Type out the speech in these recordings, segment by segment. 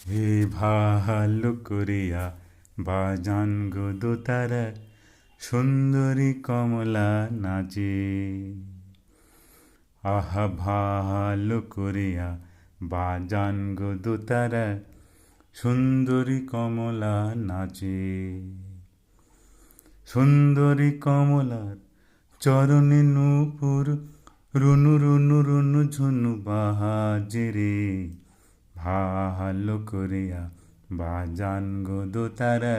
হে ভালো করিয়া বাজান গো দোতারা, সুন্দরী কমলা নাচে। আহা ভালো করিয়া বাজান গো দোতারা, সুন্দরী কমলা নাচে। সুন্দরী কমলার চরণে নূপুর, রুনু রুনু রুনু ঝুনু বাজে রে। ভালো করিয়া বাজান গো দোতারা,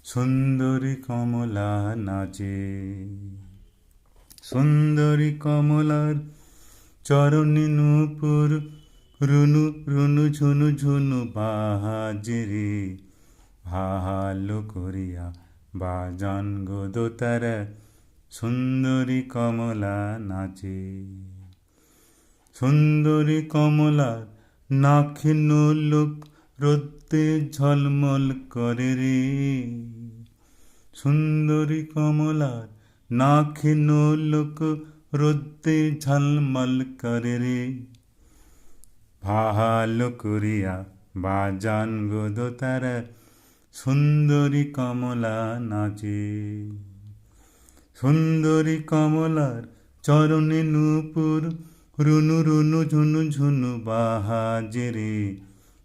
সুন্দরী কমলা নাচে। সুন্দরী কমলার চরণে নূপুর, রুনু রুনু ঝুনু ঝুনু বাজে রে। ভালো করিয়া বাজান গো দোতারা, সুন্দরী কমলা নাচে। সুন্দরী কমলার নাখে নোলক, রোদে ঝলমল করে রে। সুন্দরী কমলার নাখে নোলক, রোদে ঝলমল করে রে। ভালো করিয়া বাজান গো দোতারা, সুন্দরী কমলা নাচে। সুন্দরী কমলার চরণে নূপুর, রুনু রুনু ঝুনু ঝুনু বাজে রে।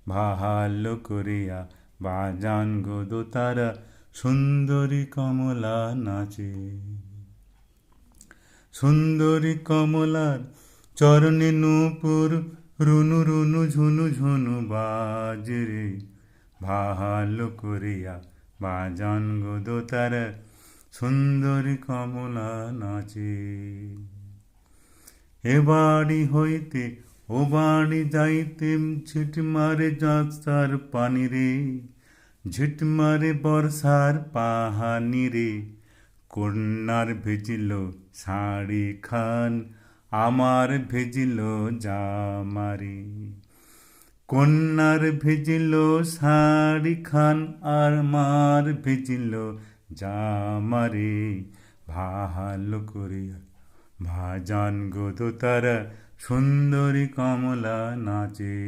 ভালো করিয়া বাজান গো দোতারা, সুন্দরী কমলা নাচে। সুন্দরী কমলার চরণে নূপুর, রুনু রুনু ঝুনু ঝুনু বাজে রে। ভালো করিয়া বাজান গো দোতারা, সুন্দরী কমলা নাচে। এ বাড়ি হইতে ও বাড়ি যাইতেম, ঝিট মারে যাত্রার পানি রে। ঝিট মারে বর্ষার পাহানি রে। কন্যার ভেজিল শাড়ি খান, আমার ভেজিল জামারে। কন্যার ভেজিল শাড়ি খান, আর মার ভেজিল জামারে। ভালো করিয়া ভাজান গো দোতারা, সুন্দরী কমলা নাচে।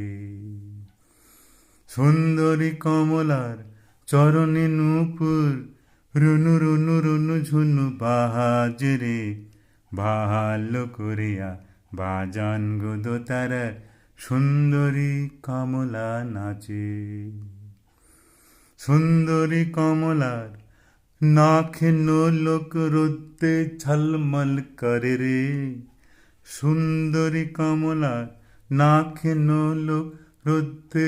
সুন্দরী কমলার চরণে নূপুর, রুনু রুনু রুনু ঝুনু বাজে রে। ভালো করিয়া বাজান গো দোতারা, সুন্দরী কমলা নাচে। সুন্দরী কমলার নাখে নোলক, রোদে ঝলমল করে রে। সুন্দরী কমলার নাখে নোলক, রোদে